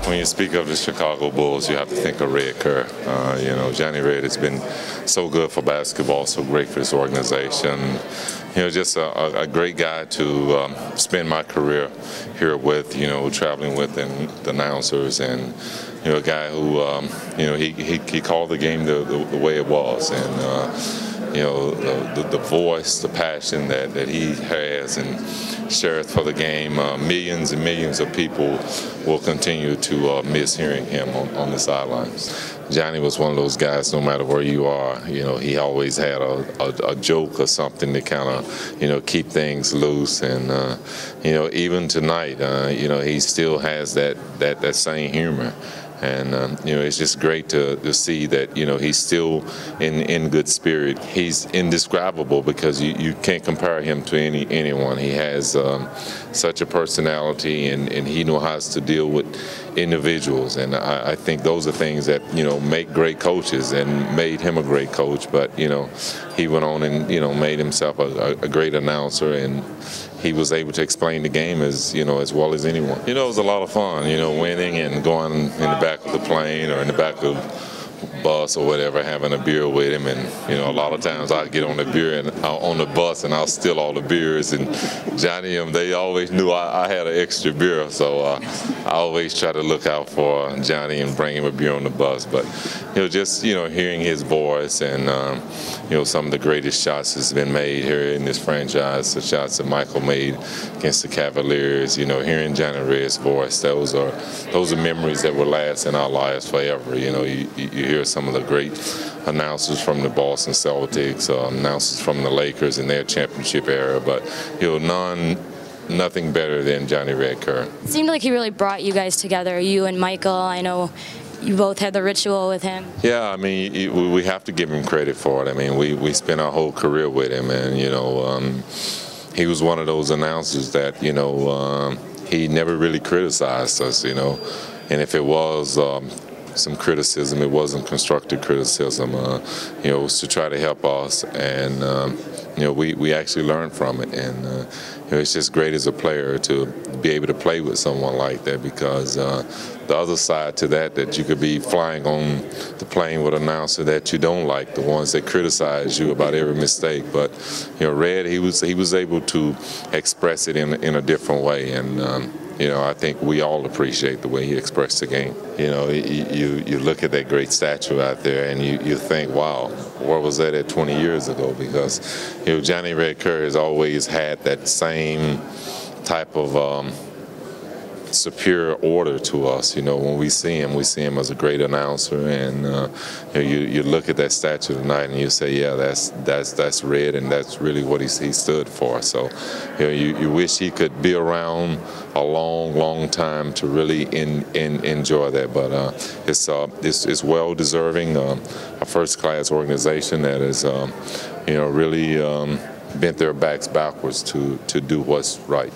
When you speak of the Chicago Bulls, you have to think of Red Kerr. You know, Johnny Red has been so good for basketball, so great for his organization. You know, just a great guy to spend my career here with, you know, traveling with and the announcers, and, you know, a guy who, you know, he called the game the way it was. And, you know, the voice, the passion that he has and shares for the game, millions and millions of people will continue to miss hearing him on the sidelines. Johnny was one of those guys, no matter where you are, you know, he always had a joke or something to kind of, you know, keep things loose. And, you know, even tonight, you know, he still has that same humor. And, you know, it's just great to see that, you know, he's still in good spirit. He's indescribable because you can't compare him to anyone. He has such a personality, and he knows how to deal with individuals. And I think those are things that, you know, make great coaches and made him a great coach. But, you know, he went on and, you know, made himself a great announcer, and he was able to explain the game as, you know, as well as anyone. You know, it was a lot of fun, you know, winning and going in the back of the plane or in the back of bus or whatever, having a beer with him. And, you know, a lot of times I'd get on the beer and on the bus and I'll steal all the beers, and Johnny and them, they always knew I had an extra beer, so I always try to look out for Johnny and bring him a beer on the bus. But, you know, just, you know, hearing his voice and, you know, some of the greatest shots that's been made here in this franchise, the shots that Michael made against the Cavaliers, you know, hearing Johnny Red's voice, those are memories that will last in our lives forever. You know, you hear some of the great announcers from the Boston Celtics, announcers from the Lakers in their championship era, but, you know, nothing better than Johnny Red Kerr. It seemed like he really brought you guys together, you and Michael. I know you both had the ritual with him. Yeah, I mean, we have to give him credit for it. I mean, we spent our whole career with him, and, you know, he was one of those announcers that, you know, he never really criticized us, you know, and if it was some criticism, it wasn't constructive criticism. You know, it was to try to help us, and you know, we actually learned from it. And you know, it's just great as a player to be able to play with someone like that, because the other side to that you could be flying on the plane with an announcer that you don't like, the ones that criticize you about every mistake. But, you know, Red, he was able to express it in a different way, and you know, I think we all appreciate the way he expressed the game. You know, you look at that great statue out there, and you think, wow, where was that at 20 years ago? Because, you know, Johnny Red Kerr has always had that same type of superior order to us. You know, when we see him as a great announcer, and you look at that statue tonight and you say, yeah, that's Red, and that's really what he stood for. So, you know, you wish he could be around a long time to really enjoy that. But it's well deserving. A first-class organization that is, you know, really bent their backs backwards to do what's right.